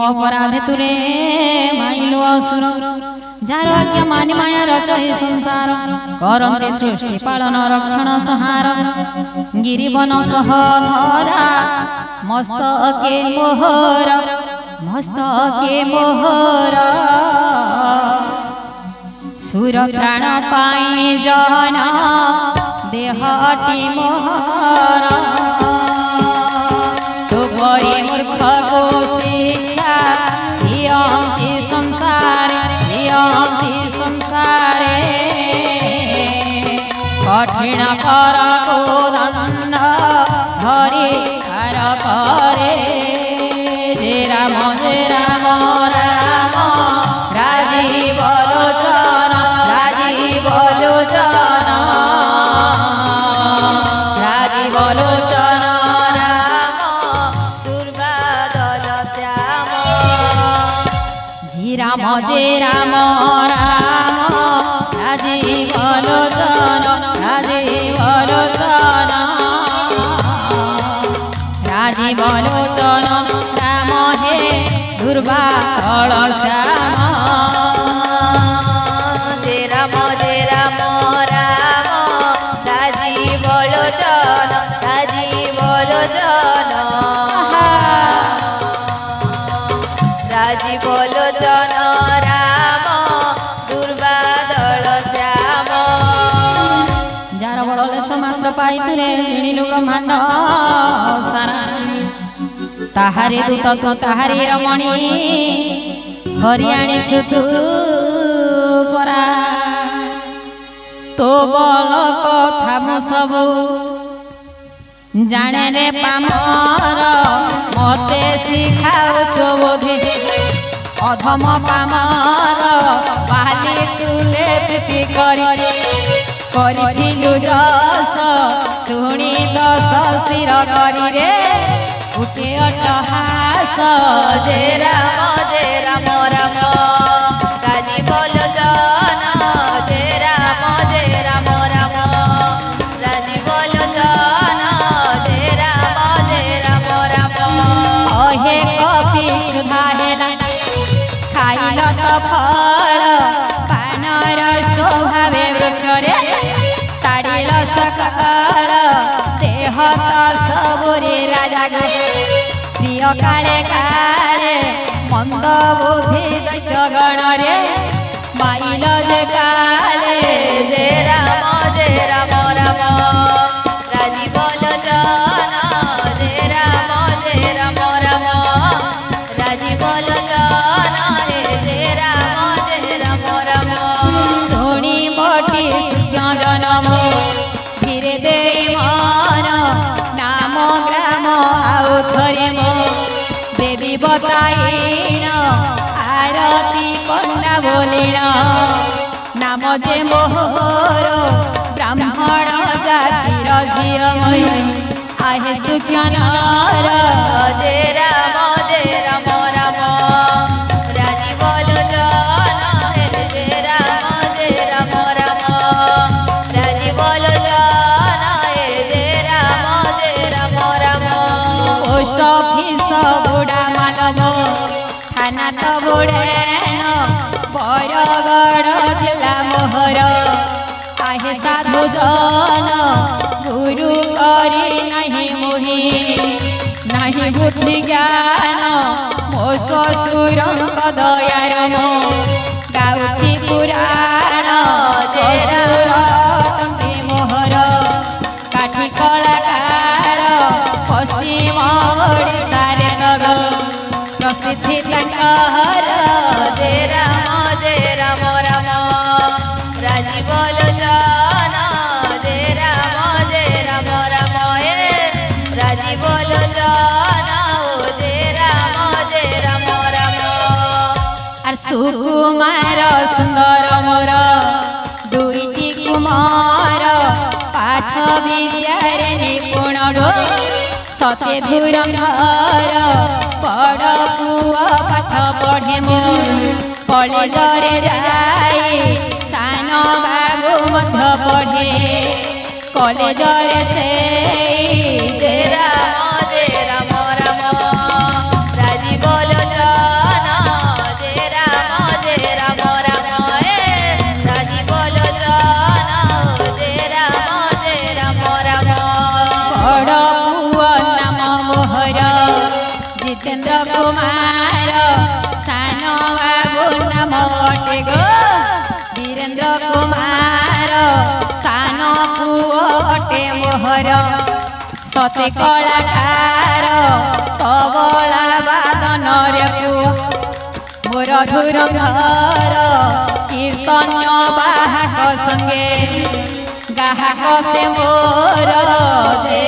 अपराध तुरे माइलो असुर जार आज्ञा मानि माया रचहि संसार करन्ते सृष्टि पालन रक्षण संहार गिरिवन सहधरा मस्तके मोहर सुर प्राण पाई जन देहटी मोहर तो परी मूर्ख को शिक्षा दियंती संसारे कठिन कर को दंड धरी कार करे जे राम राम राजीव लोचन राम जे राम राजीव लोचन राम हे दुर्बादल श्याम जे राम राजीव लोचन राम दुर्बादल श्याम जार बड़ले समात्र पाइतले जिणिलु ब्रह्मांड सारा ताहारी दूत तू ताहारी रमणी हरियाणी छुतु परा तो बल कथा मु सबु जाने रे पामर मते शिखाउछो बोधे अधम पामर पाली तुले प्रीति करिथिलु जस शुणी दस शिर करी रे उठे अट्टहास जे राम राजीव लोचन जे राम राजीव लोचन जे राम अहे कपि क्षुधा हेला खाइल त फल पानर स्वभावे वृक्षरे ताड़िल सकाल देह त सबुरे राजा प्रिय काले काले मंद बुद्धि दैत्य गण रे माइल जे काले जे राम राजीव लोचन जे राम राजीव लोचन जे राम सोनी मोटी सुज्ञ जनम धीरे दे मन नाम ग्राम आउ थरे मो देवी बताइण आरती पंडा बोलिण नाम जे मोहर ब्राह्मण जातिर झिय आहे सुज्ञानर जे राम राजीव लोचन जे राम राजीव लोचन जे राम पोस्ट ऑफिस बुढ़ा मानव थाना तो बुढ़ेन बरगढ़ जिला मोहर आहे साधु जन गुरु करी नहीं मोहि नहीं बुद्धि ज्ञान मो ससुर दयार मो गाउछि पुराण ससुर तंते मोहर काठी कलाकार पश्चिम ओडिशा रे नग प्रसिद्धि तंकर जे राम राजीव लोचन जे राम राजीव लोचन जे राम आर सुकुमार सुंदर मोर दुईटी कुमार पाठ विद्यार निपुण सते धुरंधर पढ़ पुआ पाठ पढ़े मो कॉलेज रे जाई सान बाबू मध्य पढ़े कॉलेज रे से जे राम राजीव लोचन से कलाकार तबला बादन रे पुआ मोर धुरंधर कीर्तन्य बाहक संगे गाहक से मोर जे